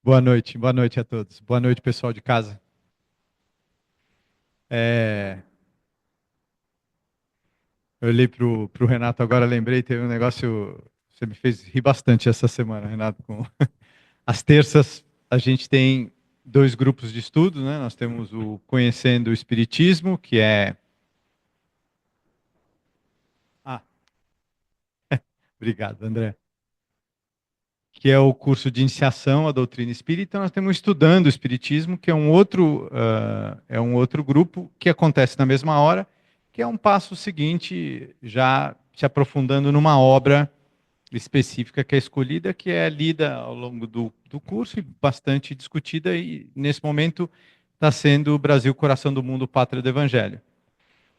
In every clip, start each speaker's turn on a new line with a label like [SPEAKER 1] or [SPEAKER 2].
[SPEAKER 1] Boa noite a todos. Boa noite, pessoal de casa. Eu olhei pro Renato agora, lembrei, teve um negócio. Você me fez rir bastante essa semana, Renato. As terças, a gente tem dois grupos de estudo, né? Nós temos o Conhecendo o Espiritismo, que é. Ah, obrigado, André. Que é o curso de iniciação à doutrina espírita. Então, nós temos Estudando o Espiritismo, que é um outro grupo que acontece na mesma hora, que é um passo seguinte, já se aprofundando numa obra específica que é escolhida, que é lida ao longo do curso e bastante discutida, e nesse momento está sendo o Brasil, Coração do Mundo, Pátria do Evangelho.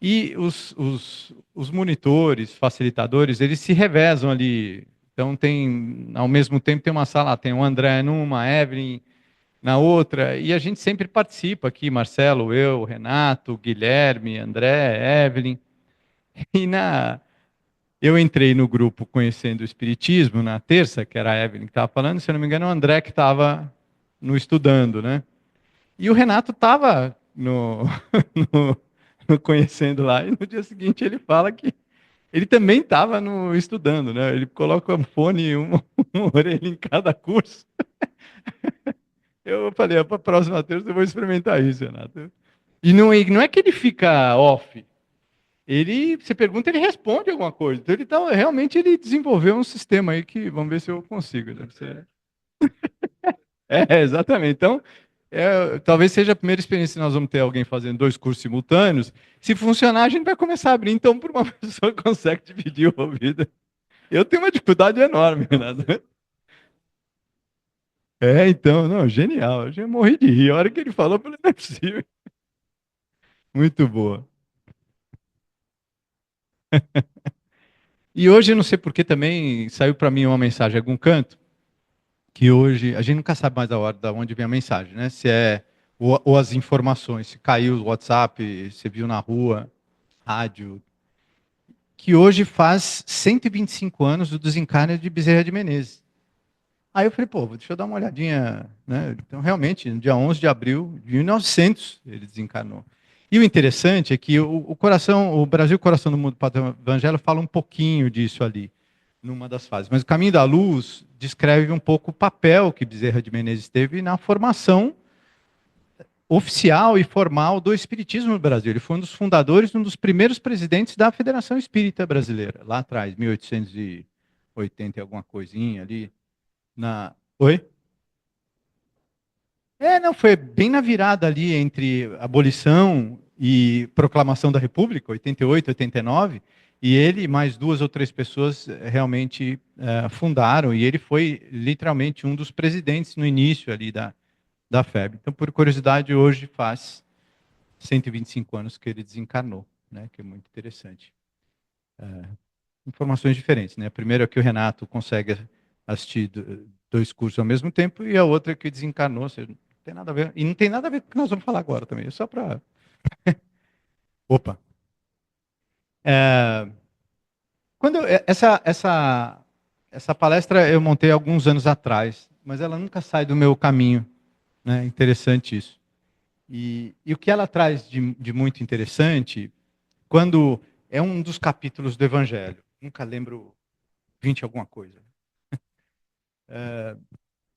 [SPEAKER 1] E os monitores, facilitadores, eles se revezam ali. Então tem, ao mesmo tempo tem uma sala, tem o André numa, a Evelyn na outra, e a gente sempre participa aqui, Marcelo, eu, Renato, Guilherme, André, Evelyn. E eu entrei no grupo Conhecendo o Espiritismo na terça, que era a Evelyn que estava falando, se eu não me engano, o André que estava no Estudando, né? E o Renato estava no, no Conhecendo lá, e no dia seguinte ele fala que ele também estava no Estudando, né? Ele coloca o fone, uma orelha em cada curso. Eu falei, para a próxima terça eu vou experimentar isso, Renato. E não é que ele fica off. Ele, você pergunta, ele responde alguma coisa. Então ele tá, realmente ele desenvolveu um sistema aí que vamos ver se eu consigo. Deve ser. Exatamente. Então, talvez seja a primeira experiência que nós vamos ter alguém fazendo dois cursos simultâneos. Se funcionar, a gente vai começar a abrir então para uma pessoa que consegue dividir o ouvido. Eu tenho uma dificuldade enorme, Renato. Então, não, genial. Eu já morri de rir. A hora que ele falou, eu falei, não é possível. Muito boa. E hoje, eu não sei por que também saiu para mim uma mensagem em algum canto, que hoje, a gente nunca sabe mais a hora da onde vem a mensagem, né? Se é, ou as informações, se caiu o WhatsApp, se viu na rua, rádio, que hoje faz 125 anos do desencarne de Bezerra de Menezes. Aí eu falei, pô, deixa eu dar uma olhadinha, né? Então, realmente, no dia 11 de abril de 1900, ele desencarnou. E o interessante é que o Brasil, Coração do Mundo, Pátria do Evangelho, fala um pouquinho disso ali, numa das fases. Mas o Caminho da Luz descreve um pouco o papel que Bezerra de Menezes teve na formação oficial e formal do Espiritismo no Brasil. Ele foi um dos fundadores, um dos primeiros presidentes da Federação Espírita Brasileira, lá atrás, 1880 e alguma coisinha ali. Oi? Não, foi bem na virada ali entre abolição e proclamação da República, 88, 89, e ele e mais duas ou três pessoas realmente fundaram, e ele foi literalmente um dos presidentes no início ali da FEB. Então, por curiosidade, hoje faz 125 anos que ele desencarnou, né, que é muito interessante. Informações diferentes, né? A primeira é que o Renato consegue assistir dois cursos ao mesmo tempo, e a outra é que desencarnou, ou seja, não tem nada a ver, e não tem nada a ver com o que nós vamos falar agora também, é só para... Opa! É, essa palestra eu montei alguns anos atrás, mas ela nunca sai do meu caminho, né? Interessante isso. E o que ela traz de muito interessante, quando é um dos capítulos do Evangelho, nunca lembro 20 alguma coisa.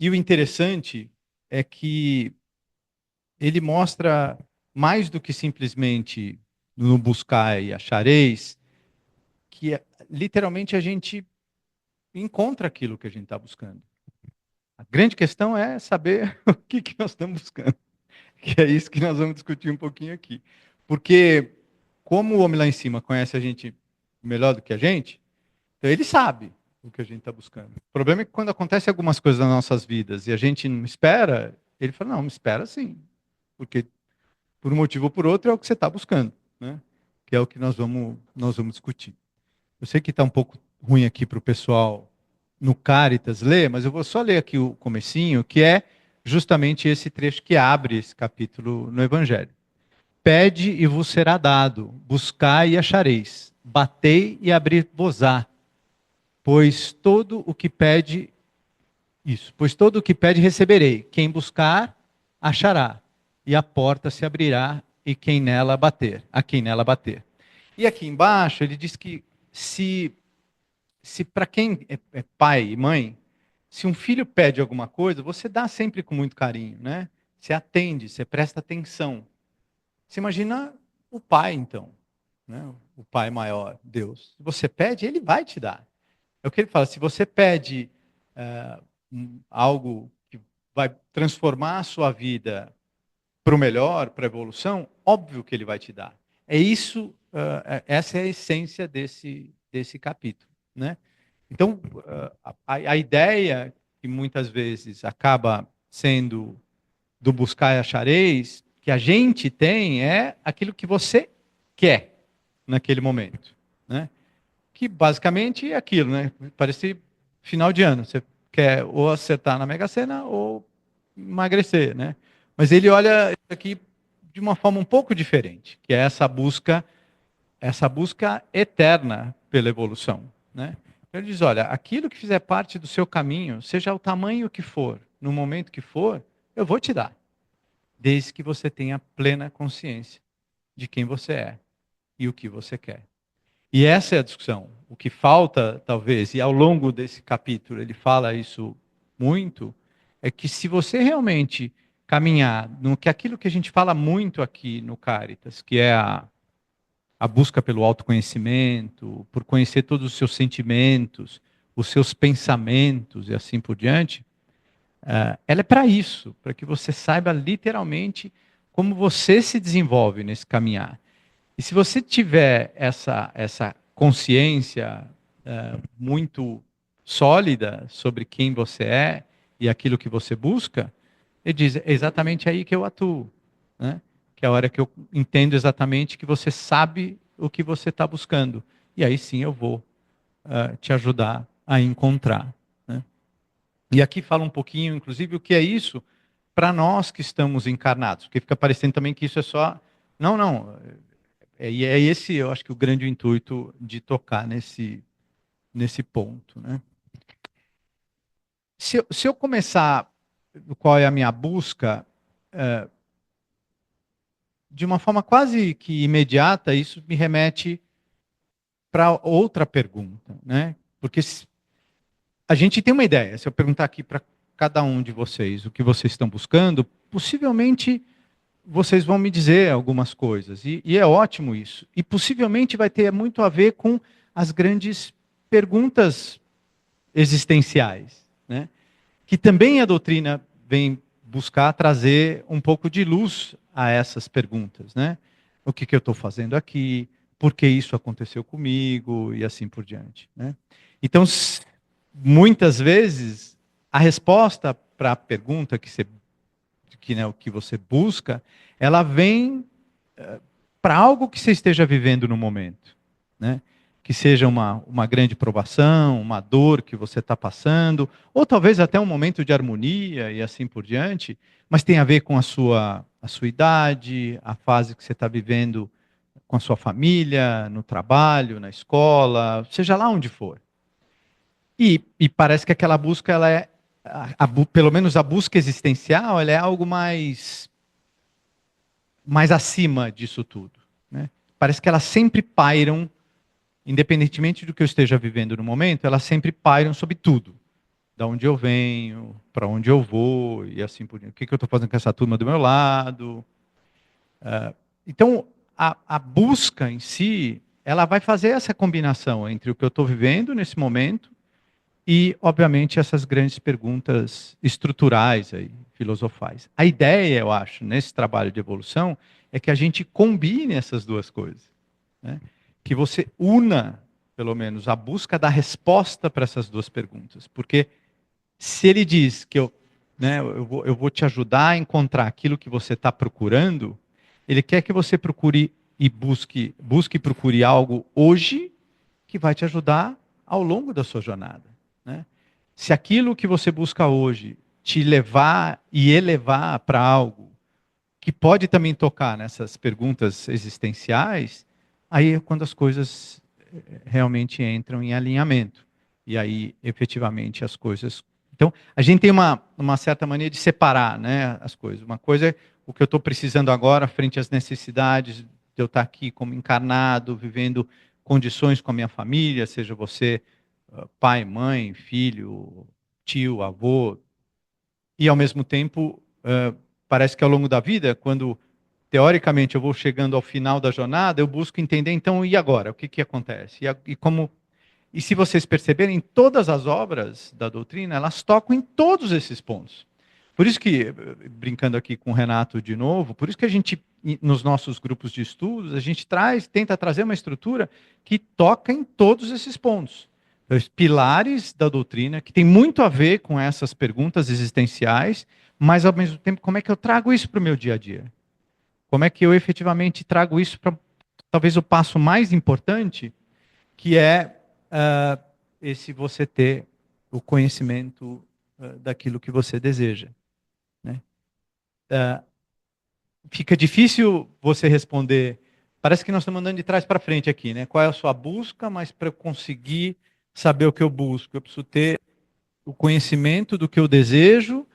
[SPEAKER 1] E o interessante é que ele mostra mais do que simplesmente no buscar e achareis, que literalmente a gente encontra aquilo que a gente está buscando. A grande questão é saber o que nós estamos buscando, que é isso que nós vamos discutir um pouquinho aqui. Porque, como o homem lá em cima conhece a gente melhor do que a gente, então ele sabe o que a gente está buscando. O problema é que quando acontecem algumas coisas nas nossas vidas e a gente não espera, ele fala, não, me espera sim. Porque por um motivo ou por outro, é o que você está buscando, né? Que é o que nós vamos discutir. Eu sei que está um pouco ruim aqui para o pessoal no Caritas ler, mas eu vou só ler aqui o comecinho, que é justamente esse trecho que abre esse capítulo no Evangelho. Pede e vos será dado, buscai e achareis, batei e abrir-vos-á, pois todo o que pede, pois todo o que pede receberei, quem buscar, achará, e a porta se abrirá, e quem nela bater, a quem nela bater. E aqui embaixo ele diz que se para quem é pai e mãe, se um filho pede alguma coisa, você dá sempre com muito carinho, né? Você atende, você presta atenção. Você imagina o pai, então, né? O pai maior, Deus. Se você pede, ele vai te dar. É o que ele fala, se você pede algo que vai transformar a sua vida para o melhor, para a evolução, óbvio que ele vai te dar. É isso, essa é a essência desse capítulo, né? Então, a ideia que muitas vezes acaba sendo do buscar e achareis, que a gente tem é aquilo que você quer naquele momento, né? Que basicamente é aquilo, né? Parece final de ano, você quer ou acertar na Mega Sena ou emagrecer, né? Mas ele olha isso aqui de uma forma um pouco diferente, que é essa busca eterna pela evolução, né? Ele diz, olha, aquilo que fizer parte do seu caminho, seja o tamanho que for, no momento que for, eu vou te dar, desde que você tenha plena consciência de quem você é e o que você quer. E essa é a discussão. O que falta, talvez, e ao longo desse capítulo ele fala isso muito, é que se você realmente caminhar no que aquilo que a gente fala muito aqui no Caritas, que é a busca pelo autoconhecimento, por conhecer todos os seus sentimentos, os seus pensamentos e assim por diante, ela é para isso, para que você saiba literalmente como você se desenvolve nesse caminhar. E se você tiver essa consciência muito sólida sobre quem você é e aquilo que você busca, ele diz, é exatamente aí que eu atuo, né? Que é a hora que eu entendo exatamente que você sabe o que você está buscando. E aí sim eu vou te ajudar a encontrar, né? E aqui fala um pouquinho, inclusive, o que é isso para nós que estamos encarnados, porque fica parecendo também que isso é só... Não, não. E é esse, eu acho que o grande intuito de tocar nesse ponto, né? Se eu começar qual é a minha busca, de uma forma quase que imediata, isso me remete para outra pergunta, né? Porque a gente tem uma ideia. Se eu perguntar aqui para cada um de vocês o que vocês estão buscando, possivelmente vocês vão me dizer algumas coisas. E é ótimo isso. E possivelmente vai ter muito a ver com as grandes perguntas existenciais, né? Que também a doutrina vem buscar trazer um pouco de luz a essas perguntas, né? O que eu estou fazendo aqui? Por que isso aconteceu comigo? E assim por diante, né? Então, muitas vezes, a resposta para a pergunta né, o que você busca, ela vem para algo que você esteja vivendo no momento, né? Que seja uma grande provação, uma dor que você está passando, ou talvez até um momento de harmonia e assim por diante, mas tem a ver com a sua idade, a fase que você está vivendo com a sua família, no trabalho, na escola, seja lá onde for. E parece que aquela busca, ela é, pelo menos a busca existencial, ela é algo mais acima disso tudo, né? Parece que elas sempre pairam, independentemente do que eu esteja vivendo no momento, elas sempre pairam sobre tudo. Da onde eu venho, para onde eu vou, e assim por diante. O que eu estou fazendo com essa turma do meu lado. Então, a busca em si, ela vai fazer essa combinação entre o que eu estou vivendo nesse momento e, obviamente, essas grandes perguntas estruturais aí, filosofais. A ideia, eu acho, nesse trabalho de evolução, é que a gente combine essas duas coisas, né? Que você una, pelo menos, a busca da resposta para essas duas perguntas. Porque se ele diz que né, eu vou te ajudar a encontrar aquilo que você está procurando, ele quer que você procure e busque e procure algo hoje que vai te ajudar ao longo da sua jornada, né? Se aquilo que você busca hoje te levar e elevar para algo que pode também tocar nessas perguntas existenciais, aí é quando as coisas realmente entram em alinhamento. E aí, efetivamente, as coisas... Então, a gente tem uma certa mania de separar, né, as coisas. Uma coisa é o que eu estou precisando agora, frente às necessidades de eu estar aqui como encarnado, vivendo condições com a minha família, seja você pai, mãe, filho, tio, avô, e ao mesmo tempo, parece que ao longo da vida, quando teoricamente eu vou chegando ao final da jornada, eu busco entender, então, e agora? O que, que acontece? E se vocês perceberem, todas as obras da doutrina, elas tocam em todos esses pontos. Por isso que, brincando aqui com o Renato de novo, por isso que a gente, nos nossos grupos de estudos, a gente tenta trazer uma estrutura que toca em todos esses pontos. Os pilares da doutrina, que tem muito a ver com essas perguntas existenciais, mas ao mesmo tempo, como é que eu trago isso para o meu dia a dia? Como é que eu efetivamente trago isso para talvez o passo mais importante, que é esse você ter o conhecimento daquilo que você deseja. Né? Fica difícil você responder. Parece que nós estamos andando de trás para frente aqui, né? Qual é a sua busca, mas para eu conseguir saber o que eu busco, eu preciso ter o conhecimento do que eu desejo,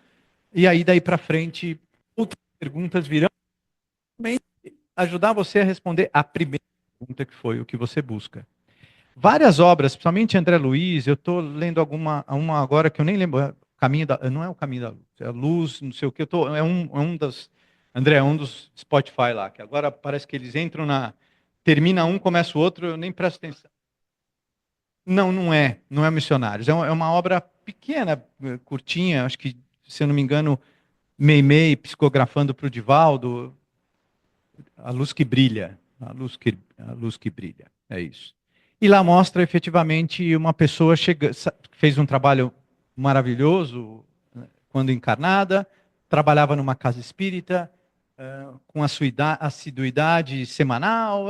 [SPEAKER 1] e aí daí para frente outras perguntas virão também ajudar você a responder a primeira pergunta, que foi o que você busca. Várias obras, principalmente André Luiz, eu estou lendo uma agora que eu nem lembro, não é o Caminho da Luz, é a Luz, não sei o que, é um das, André, é um dos Spotify lá, que agora parece que eles entram termina um, começa o outro, eu nem presto atenção. Não, não é Missionários, é uma obra pequena, curtinha, acho que, se eu não me engano, Meimei psicografando para o Divaldo, A Luz que Brilha, a luz que brilha, é isso. E lá mostra efetivamente uma pessoa fez um trabalho maravilhoso quando encarnada, trabalhava numa casa espírita, com a sua assiduidade semanal,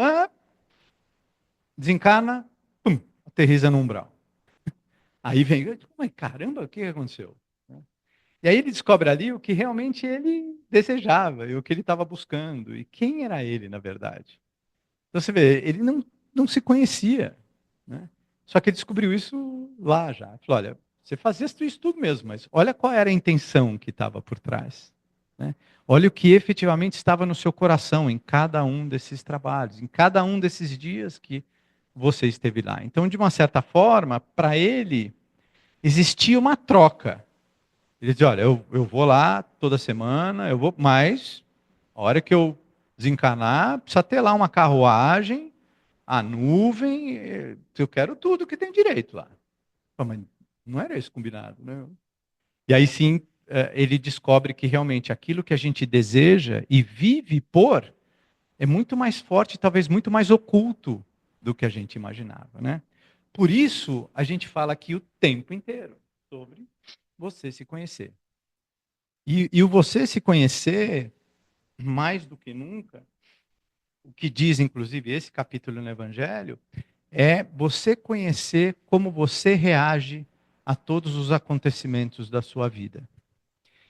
[SPEAKER 1] desencarna, pum, aterriza no umbral. Aí vem, mas caramba, o que aconteceu? E aí ele descobre ali o que realmente ele desejava, e o que ele estava buscando, e quem era ele, na verdade. Então você vê, ele não se conhecia, né? Só que ele descobriu isso lá já. Falou, olha, você fazia isso tudo mesmo, mas olha qual era a intenção que estava por trás. Né? Olha o que efetivamente estava no seu coração em cada um desses trabalhos, em cada um desses dias que você esteve lá. Então, de uma certa forma, para ele, existia uma troca. Ele dizia, olha, eu vou lá toda semana, eu vou, mas a hora que eu desencarnar, precisa ter lá uma carruagem, a nuvem, eu quero tudo que tem direito lá. Mas não era isso combinado, né? E aí sim, ele descobre que realmente aquilo que a gente deseja e vive por é muito mais forte, talvez muito mais oculto do que a gente imaginava, né? Por isso, a gente fala aqui o tempo inteiro sobre você se conhecer. E o você se conhecer, mais do que nunca, o que diz, inclusive, esse capítulo no Evangelho, é você conhecer como você reage a todos os acontecimentos da sua vida.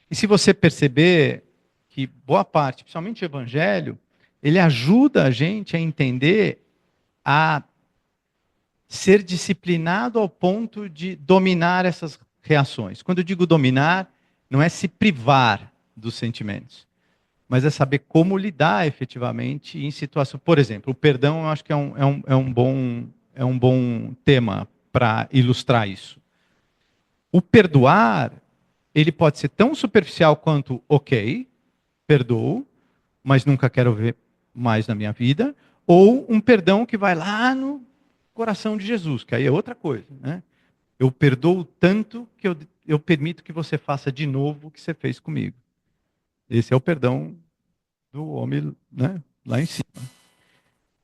[SPEAKER 1] E se você perceber que boa parte, principalmente o Evangelho, ele ajuda a gente a entender, a ser disciplinado ao ponto de dominar essas reações. Quando eu digo dominar, não é se privar dos sentimentos, mas é saber como lidar efetivamente em situação. Por exemplo, o perdão eu acho que é um bom tema para ilustrar isso. O perdoar, ele pode ser tão superficial quanto, ok, perdoo, mas nunca quero ver mais na minha vida, ou um perdão que vai lá no coração de Jesus, que aí é outra coisa, né? Eu perdoo tanto que eu permito que você faça de novo o que você fez comigo. Esse é o perdão do homem, né, lá em cima.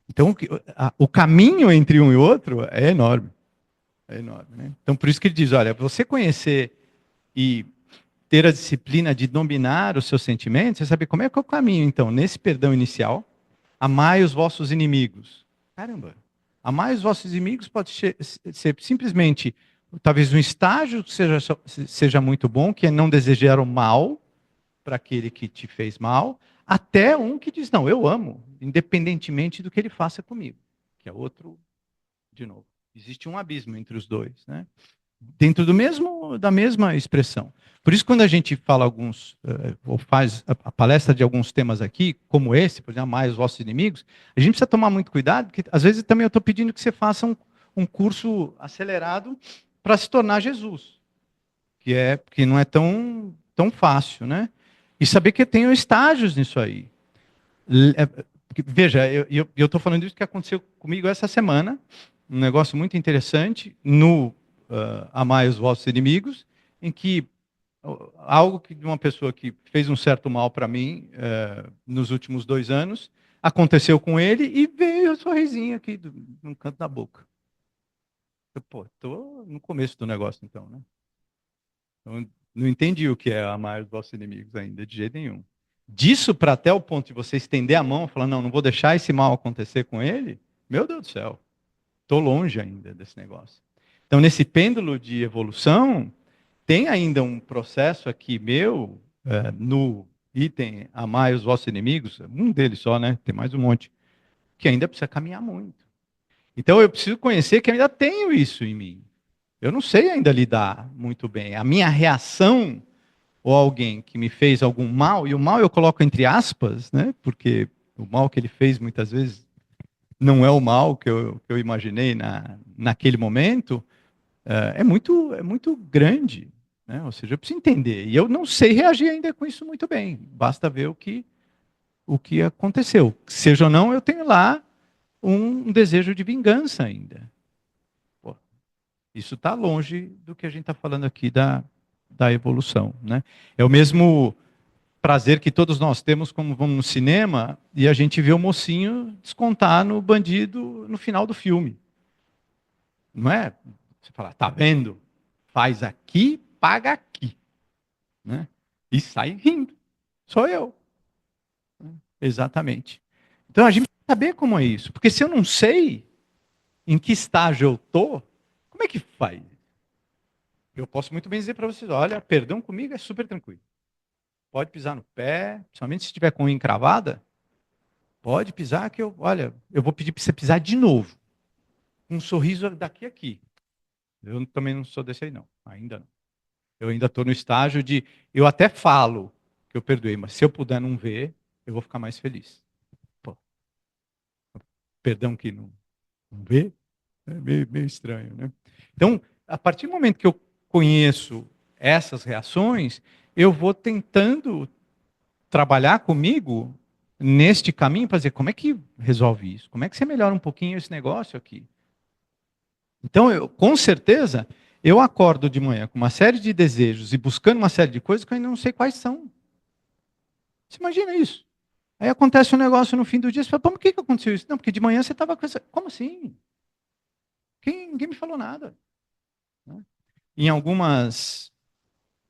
[SPEAKER 1] Então, o caminho entre um e outro é enorme. É enorme, né? Então, por isso que ele diz, olha, você conhecer e ter a disciplina de dominar os seus sentimentos, você sabe como é que é o caminho, então, nesse perdão inicial, amai os vossos inimigos. Caramba, amai os vossos inimigos pode ser simplesmente, talvez um estágio que seja muito bom, que é não desejar o mal para aquele que te fez mal, até um que diz, não, eu amo, independentemente do que ele faça comigo. Que é outro, de novo. Existe um abismo entre os dois, né? Dentro da mesma expressão. Por isso, quando a gente fala ou faz a palestra de alguns temas aqui, como esse, por exemplo, amai os vossos inimigos, a gente precisa tomar muito cuidado, porque às vezes também eu estou pedindo que você faça um curso acelerado para se tornar Jesus, que não é tão fácil, né? E saber que tem estágios nisso aí. Veja, eu estou falando disso que aconteceu comigo essa semana, um negócio muito interessante no Amai os Vossos Inimigos, em que algo de uma pessoa que fez um certo mal para mim nos últimos 2 anos, aconteceu com ele e veio o sorrisinho aqui no canto da boca. Estou no começo do negócio então, né? Então, não entendi o que é amar os vossos inimigos ainda, de jeito nenhum. Disso para até o ponto de você estender a mão e falar, não, não vou deixar esse mal acontecer com ele, meu Deus do céu, estou longe ainda desse negócio. Então, nesse pêndulo de evolução, tem ainda um processo aqui meu, no item amai os vossos inimigos, um deles só, né? Tem mais um monte, que ainda precisa caminhar muito. Então, eu preciso conhecer que eu ainda tenho isso em mim. Eu não sei ainda lidar muito bem. A minha reação ou alguém que me fez algum mal, e o mal eu coloco entre aspas, né? Porque o mal que ele fez muitas vezes não é o mal que eu imaginei naquele momento, é muito grande. Né? Ou seja, eu preciso entender. E eu não sei reagir ainda com isso muito bem. Basta ver o que aconteceu. Seja ou não, eu tenho lá um desejo de vingança ainda. Pô, isso está longe do que a gente está falando aqui da evolução. Né? É o mesmo prazer que todos nós temos como vamos no cinema e a gente vê o mocinho descontar no bandido no final do filme. Não é? Você fala, tá vendo? Faz aqui, paga aqui. Né? E sai rindo. Sou eu. Exatamente. Então a gente precisa saber como é isso. Porque se eu não sei em que estágio eu estou, como é que faz? Eu posso muito bem dizer para vocês, olha, perdão comigo é super tranquilo. Pode pisar no pé, principalmente se estiver com unha encravada, pode pisar que olha, eu vou pedir para você pisar de novo. Um sorriso daqui a aqui. Eu também não sou desse aí não, ainda não. Eu ainda estou no estágio de, eu até falo que eu perdoei, mas se eu puder não ver, eu vou ficar mais feliz. Pô, perdão que não vê, é meio estranho, né? Então, a partir do momento que eu conheço essas reações, eu vou tentando trabalhar comigo neste caminho para dizer como é que resolve isso, como é que você melhora um pouquinho esse negócio aqui. Então, com certeza, eu acordo de manhã com uma série de desejos e buscando uma série de coisas que eu ainda não sei quais são. Você imagina isso? Aí acontece um negócio no fim do dia, você fala, por que aconteceu isso? Não, porque de manhã você estava com essa... Como assim? Ninguém me falou nada. Né? Em algumas,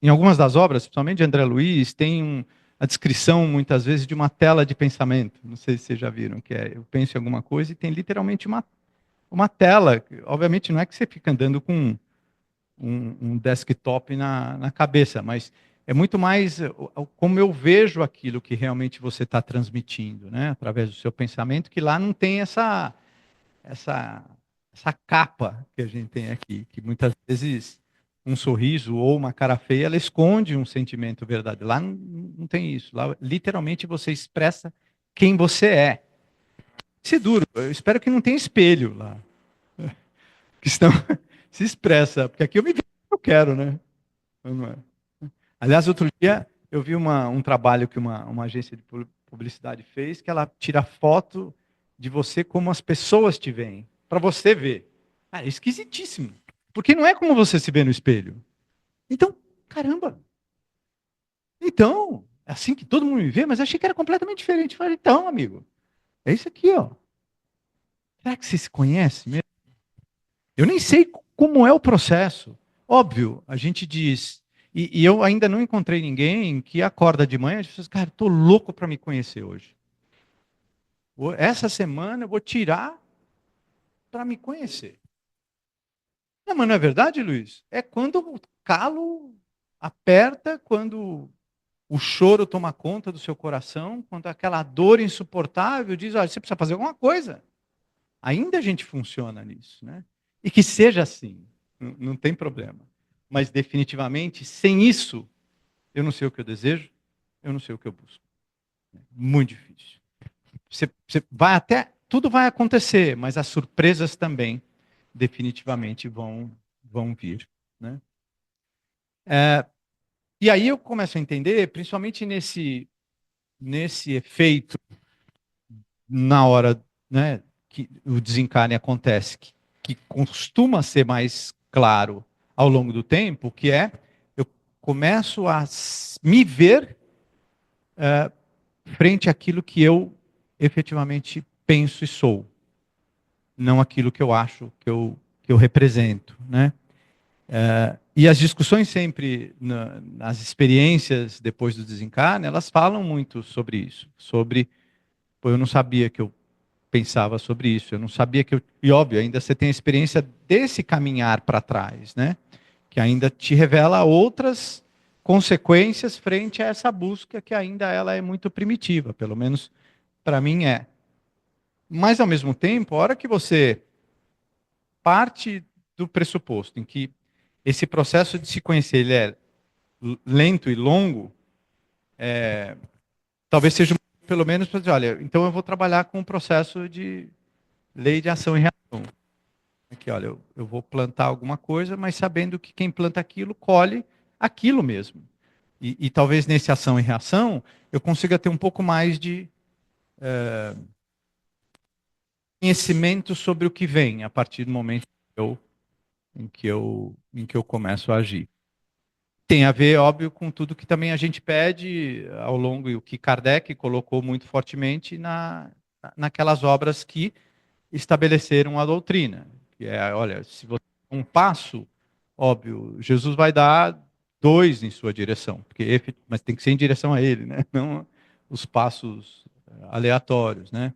[SPEAKER 1] em algumas das obras, principalmente de André Luiz, tem a descrição, muitas vezes, de uma tela de pensamento. Não sei se vocês já viram, que é, eu penso em alguma coisa e tem literalmente uma tela. Obviamente não é que você fica andando com um desktop na cabeça, mas é muito mais como eu vejo aquilo que realmente você está transmitindo, né? Através do seu pensamento, que lá não tem essa, essa capa que a gente tem aqui, que muitas vezes um sorriso ou uma cara feia, ela esconde um sentimento verdadeiro. Lá não tem isso. Lá, literalmente, você expressa quem você é. Isso é duro. Eu espero que não tenha espelho lá. Que senão se expressa. Porque aqui eu me vejo como eu quero, né? Não é? Aliás, outro dia eu vi um trabalho que uma agência de publicidade fez, que ela tira foto de você como as pessoas te veem, para você ver. Cara, é esquisitíssimo. Porque não é como você se vê no espelho. Então, caramba. Então, é assim que todo mundo me vê, mas eu achei que era completamente diferente. Eu falei, então, amigo, é isso aqui, ó. Será que você se conhece mesmo? Eu nem sei como é o processo. Óbvio, a gente diz, e eu ainda não encontrei ninguém que acorda de manhã e diz, cara, estou louco para me conhecer hoje. Essa semana eu vou tirar para me conhecer. Não, mas não é verdade, Luiz? É quando o calo aperta, quando o choro toma conta do seu coração, quando aquela dor insuportável diz, olha, você precisa fazer alguma coisa. Ainda a gente funciona nisso, né? E que seja assim, não tem problema. Mas definitivamente, sem isso, eu não sei o que eu desejo, eu não sei o que eu busco. Muito difícil. Você vai até, tudo vai acontecer, mas as surpresas também definitivamente vão vir, né? E aí eu começo a entender, principalmente nesse efeito na hora, né, que o desencarne acontece, que costuma ser mais claro ao longo do tempo, que é eu começo a me ver frente àquilo que eu efetivamente penso e sou, não aquilo que eu acho que eu represento, né? E as discussões sempre nas experiências depois do desencarne, elas falam muito sobre isso, sobre, pô, eu não sabia que eu pensava sobre isso, eu não sabia que eu, e óbvio, ainda você tem a experiência desse caminhar para trás, né? Que ainda te revela outras consequências frente a essa busca que ainda ela é muito primitiva, pelo menos para mim é. Mas ao mesmo tempo, a hora que você parte do pressuposto em que esse processo de se conhecer ele é lento e longo, talvez seja pelo menos para dizer, olha, então eu vou trabalhar com o processo de lei de ação e reação. Aqui, olha, eu vou plantar alguma coisa, mas sabendo que quem planta aquilo colhe aquilo mesmo. E talvez nesse ação e reação eu consiga ter um pouco mais de conhecimento sobre o que vem a partir do momento em que eu começo a agir. Tem a ver, óbvio, com tudo que também a gente pede ao longo, e o que Kardec colocou muito fortemente naquelas obras que estabeleceram a doutrina. Que é, olha, se você dá um passo, óbvio, Jesus vai dar dois em sua direção, mas tem que ser em direção a ele, né? Não os passos aleatórios, né?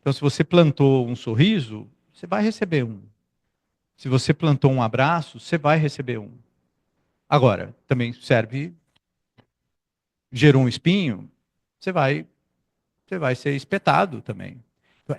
[SPEAKER 1] Então, se você plantou um sorriso, você vai receber um. Se você plantou um abraço, você vai receber um. Agora, também serve, gerou um espinho, você vai, você vai ser espetado também. Então,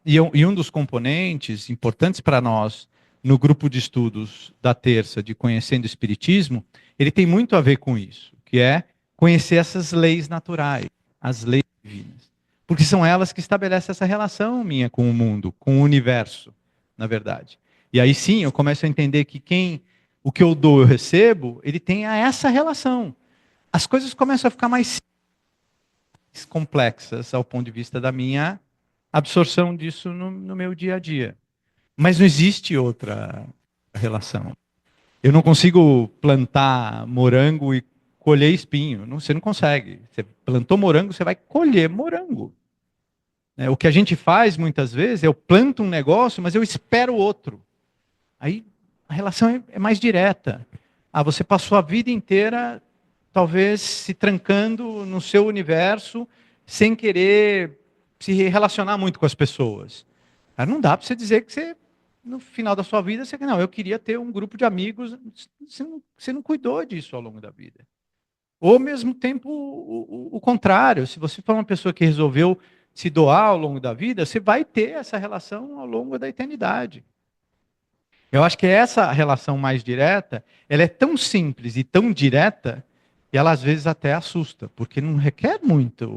[SPEAKER 1] e um dos componentes importantes para nós no grupo de estudos da terça de Conhecendo o Espiritismo, ele tem muito a ver com isso, que é conhecer essas leis naturais, as leis divinas. Porque são elas que estabelecem essa relação minha com o mundo, com o universo, na verdade. E aí sim eu começo a entender que o que eu dou, eu recebo, ele tem essa relação. As coisas começam a ficar mais complexas ao ponto de vista da minha absorção disso no meu dia a dia. Mas não existe outra relação. Eu não consigo plantar morango e colher espinho. Você não consegue. Você plantou morango, você vai colher morango. Né? O que a gente faz muitas vezes é eu planto um negócio, mas eu espero outro. Aí a relação é mais direta. Você passou a vida inteira, talvez, se trancando no seu universo, sem querer se relacionar muito com as pessoas. Não dá para você dizer que você, no final da sua vida, você não, eu queria ter um grupo de amigos. Você não cuidou disso ao longo da vida. Ou, ao mesmo tempo, o contrário. Se você for uma pessoa que resolveu se doar ao longo da vida, você vai ter essa relação ao longo da eternidade. Eu acho que essa relação mais direta, ela é tão simples e tão direta, que ela às vezes até assusta, porque não requer muita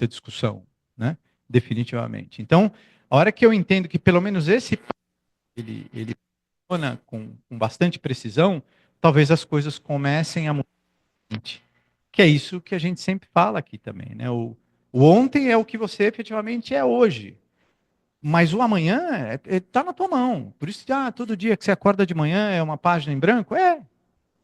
[SPEAKER 1] discussão, né? Definitivamente. Então, a hora que eu entendo que pelo menos esse ele funciona com bastante precisão, talvez as coisas comecem a mudar. Que é isso que a gente sempre fala aqui também, né? O ontem é o que você efetivamente é hoje. Mas o amanhã está na tua mão. Por isso, todo dia que você acorda de manhã é uma página em branco?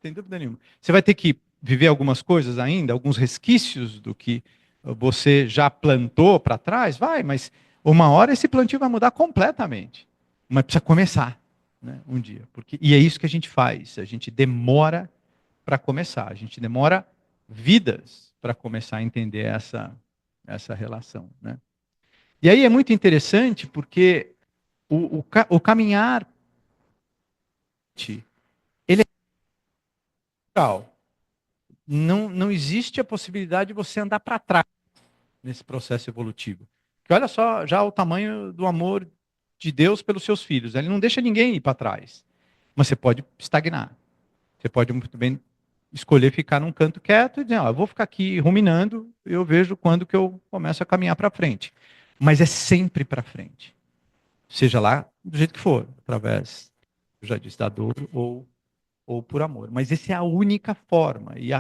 [SPEAKER 1] Sem dúvida nenhuma. Você vai ter que viver algumas coisas ainda, alguns resquícios do que você já plantou para trás? Vai, mas uma hora esse plantio vai mudar completamente. Mas precisa começar, né, um dia. E é isso que a gente faz. A gente demora para começar. A gente demora vidas para começar a entender essa relação, né? E aí é muito interessante porque o caminhar, ele é natural. não existe a possibilidade de você andar para trás nesse processo evolutivo. Porque olha só já o tamanho do amor de Deus pelos seus filhos. Ele não deixa ninguém ir para trás. Mas você pode estagnar. Você pode muito bem escolher ficar num canto quieto e dizer, eu vou ficar aqui ruminando, eu vejo quando que eu começo a caminhar para frente. Mas é sempre para frente. Seja lá do jeito que for, através, eu já disse, da dor ou por amor. Mas essa é a única forma. E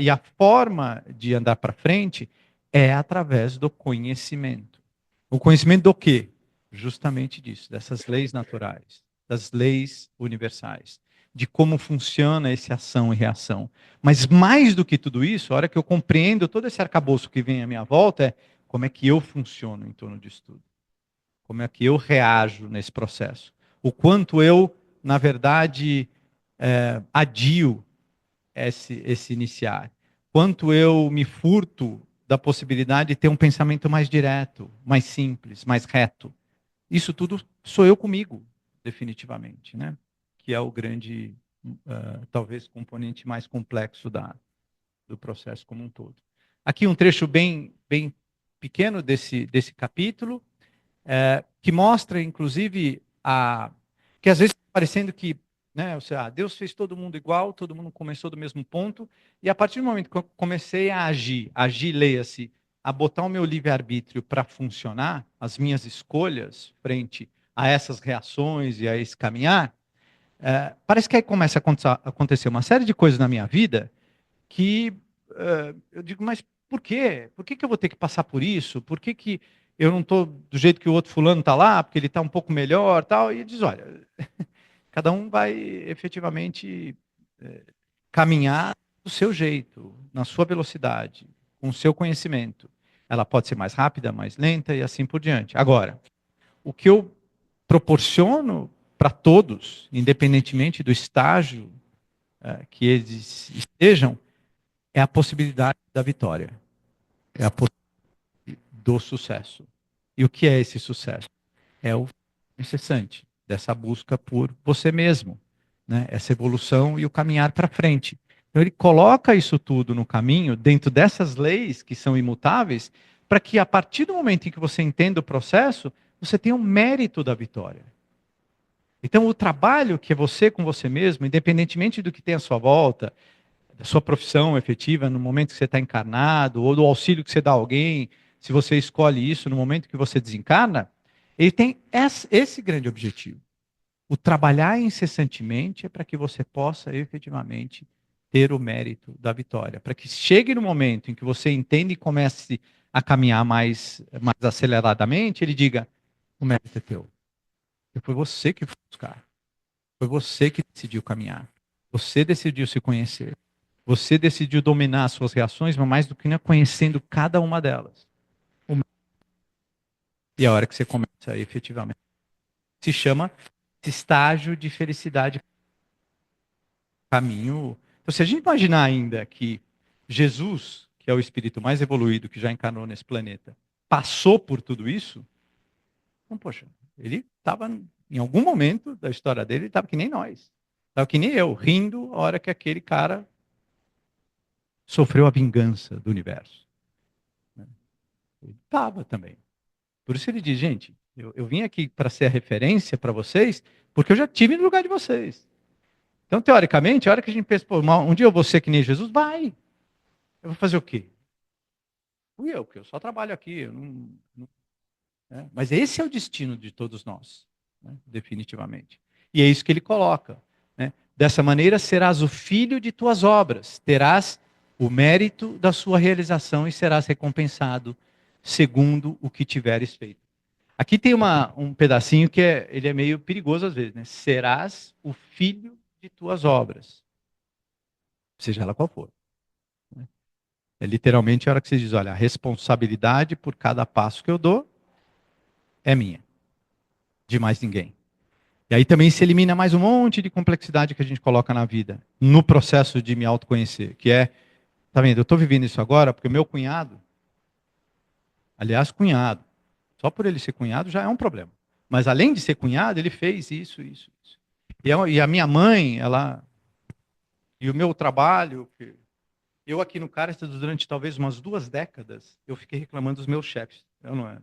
[SPEAKER 1] a forma de andar para frente é através do conhecimento. O conhecimento do quê? Justamente disso, dessas leis naturais, das leis universais, de como funciona esse ação e reação. Mas mais do que tudo isso, a hora que eu compreendo todo esse arcabouço que vem à minha volta, é como é que eu funciono em torno disso tudo. Como é que eu reajo nesse processo. O quanto eu, na verdade, adio esse iniciar. Quanto eu me furto da possibilidade de ter um pensamento mais direto, mais simples, mais reto. Isso tudo sou eu comigo, definitivamente, né? Que é o grande, talvez, componente mais complexo do processo como um todo. Aqui um trecho bem pequeno desse capítulo, que mostra, inclusive, que às vezes parecendo que, né, ou seja, Deus fez todo mundo igual, todo mundo começou do mesmo ponto, e a partir do momento que eu comecei a agir, leia-se, a botar o meu livre-arbítrio para funcionar, as minhas escolhas frente a essas reações e a esse caminhar, parece que aí começa a acontecer uma série de coisas na minha vida que eu digo, mas por quê? Por que que eu vou ter que passar por isso? Por que que eu não estou do jeito que o outro fulano está lá, porque ele está um pouco melhor, tal? E ele diz, olha, cada um vai efetivamente caminhar do seu jeito, na sua velocidade, com o seu conhecimento. Ela pode ser mais rápida, mais lenta e assim por diante. Agora, o que eu proporciono para todos, independentemente do estágio que eles estejam, é a possibilidade da vitória, é a possibilidade do sucesso. E o que é esse sucesso? É o incessante dessa busca por você mesmo, né? Essa evolução e o caminhar para frente. Então ele coloca isso tudo no caminho, dentro dessas leis que são imutáveis, para que a partir do momento em que você entenda o processo, você tenha o mérito da vitória. Então o trabalho que é você com você mesmo, independentemente do que tem à sua volta, da sua profissão efetiva no momento que você está encarnado, ou do auxílio que você dá a alguém, se você escolhe isso no momento que você desencarna, ele tem esse grande objetivo. O trabalhar incessantemente é para que você possa efetivamente ter o mérito da vitória. Para que chegue no momento em que você entende e comece a caminhar mais aceleradamente, ele diga: o mérito é teu. Foi você que foi buscar. Foi você que decidiu caminhar. Você decidiu se conhecer. Você decidiu dominar as suas reações, mas mais do que não conhecendo cada uma delas. E a hora que você começa efetivamente, se chama esse estágio de felicidade, caminho. Então, se a gente imaginar ainda que Jesus, que é o espírito mais evoluído que já encarnou nesse planeta, passou por tudo isso, então, poxa, ele estava, em algum momento da história dele, ele estava que nem nós. Estava que nem eu, rindo a hora que aquele cara sofreu a vingança do universo. Ele estava também. Por isso ele diz, gente, eu vim aqui para ser a referência para vocês, porque eu já tive no lugar de vocês. Então, teoricamente, a hora que a gente pensa, pô, um dia eu vou ser que nem Jesus, vai. Eu vou fazer o quê? Fui eu, porque eu só trabalho aqui. Né? Mas esse é o destino de todos nós, né? Definitivamente. E é isso que ele coloca. Né? Dessa maneira, serás o filho de tuas obras, terás o mérito da sua realização e serás recompensado segundo o que tiveres feito. Aqui tem um pedacinho que ele é meio perigoso às vezes, né? Serás o filho de tuas obras, seja ela qual for. Né? É literalmente a hora que você diz, olha, a responsabilidade por cada passo que eu dou é minha, de mais ninguém. E aí também se elimina mais um monte de complexidade que a gente coloca na vida, no processo de me autoconhecer, que é, tá vendo, eu estou vivendo isso agora porque o meu cunhado, aliás, cunhado, só por ele ser cunhado já é um problema. Mas além de ser cunhado, ele fez isso, isso, isso. E a minha mãe, ela. E o meu trabalho, Eu aqui no Caritas, durante talvez umas 2 décadas, eu fiquei reclamando dos meus chefes. Eu não era.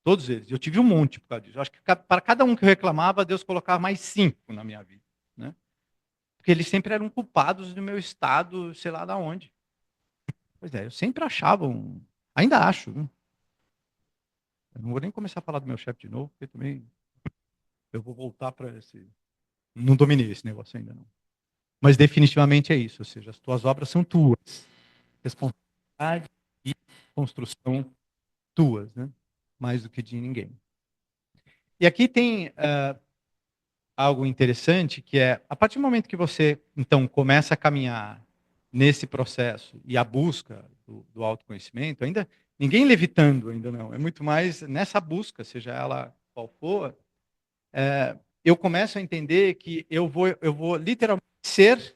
[SPEAKER 1] Todos eles. Eu tive um monte por causa disso. Eu acho que para cada um que eu reclamava, Deus colocava mais 5 na minha vida. Né? Porque eles sempre eram culpados do meu estado, sei lá de onde. Pois é, eu sempre achava Ainda acho. Viu? Eu não vou nem começar a falar do meu chefe de novo, porque também eu vou voltar para esse... Não dominei esse negócio ainda, não. Mas definitivamente é isso. Ou seja, as tuas obras são tuas. Responsabilidade e construção tuas, né? Mais do que de ninguém. E aqui tem algo interessante, que é, a partir do momento que você, então, começa a caminhar nesse processo e a busca do autoconhecimento, ainda ninguém levitando, ainda não, é muito mais nessa busca, seja ela qual for, eu começo a entender que eu vou literalmente ser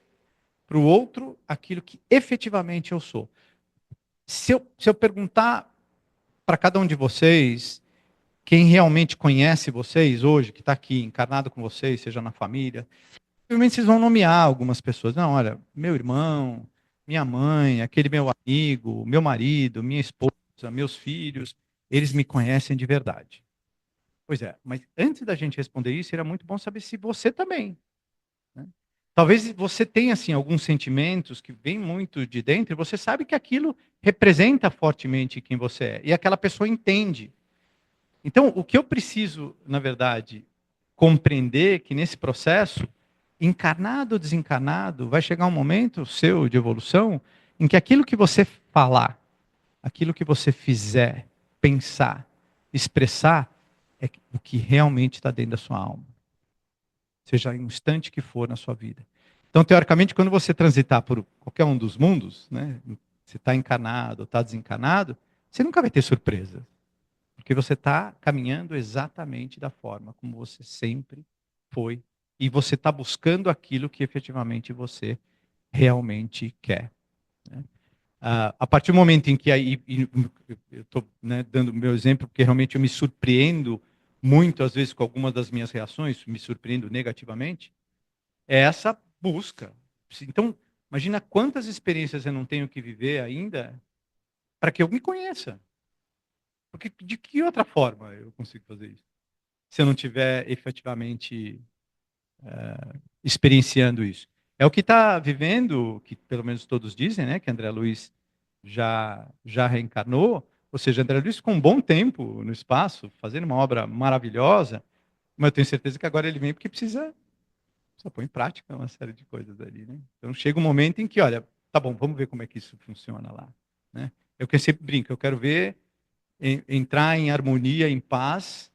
[SPEAKER 1] para o outro aquilo que efetivamente eu sou. Se eu perguntar para cada um de vocês, quem realmente conhece vocês hoje, que está aqui encarnado com vocês, seja na família, provavelmente vocês vão nomear algumas pessoas. Não, olha, meu irmão, minha mãe, aquele meu amigo, meu marido, minha esposa, meus filhos, eles me conhecem de verdade. Pois é, mas antes da gente responder isso, era muito bom saber se você também. Né? Talvez você tenha assim alguns sentimentos que vêm muito de dentro, e você sabe que aquilo representa fortemente quem você é, e aquela pessoa entende. Então, o que eu preciso, na verdade, compreender que nesse processo, encarnado ou desencarnado, vai chegar um momento seu de evolução em que aquilo que você falar, aquilo que você fizer, pensar, expressar, é o que realmente está dentro da sua alma. Seja em um instante que for na sua vida. Então, teoricamente, quando você transitar por qualquer um dos mundos, né, você está encarnado ou está desencarnado, você nunca vai ter surpresa. Porque você está caminhando exatamente da forma como você sempre foi. E você está buscando aquilo que efetivamente você realmente quer. Né? A partir do momento em que aí, eu estou dando o meu exemplo, porque realmente eu me surpreendo muito, às vezes, com algumas das minhas reações, me surpreendo negativamente, é essa busca. Então, imagina quantas experiências eu não tenho que viver ainda para que eu me conheça. Porque de que outra forma eu consigo fazer isso? Se eu não tiver efetivamente experienciando isso. É o que está vivendo, que pelo menos todos dizem, né, que André Luiz já reencarnou, ou seja, André Luiz ficou um bom tempo no espaço, fazendo uma obra maravilhosa, mas eu tenho certeza que agora ele vem porque precisa pôr em prática uma série de coisas ali, né? Então chega um momento em que, olha, tá bom, vamos ver como é que isso funciona lá, né? Eu que sempre brinco, eu quero ver entrar em harmonia, em paz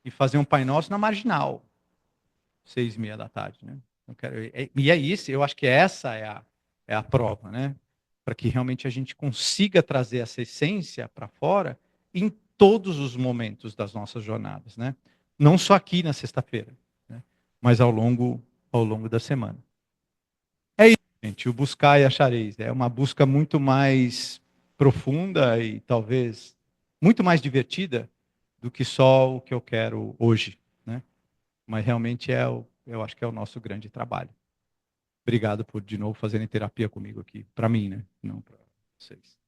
[SPEAKER 1] e fazer um Pai Nosso na marginal, 6:30 da tarde, né? E é isso, eu acho que essa é a prova, né? Para que realmente a gente consiga trazer essa essência para fora em todos os momentos das nossas jornadas, né? Não só aqui na sexta-feira, né? Mas ao longo da semana. É isso, gente. O buscar e achareis. É uma busca muito mais profunda e talvez muito mais divertida do que só o que eu quero hoje, né? Mas realmente eu acho que é o nosso grande trabalho. Obrigado por de novo fazerem terapia comigo aqui, para mim, né? Não para vocês.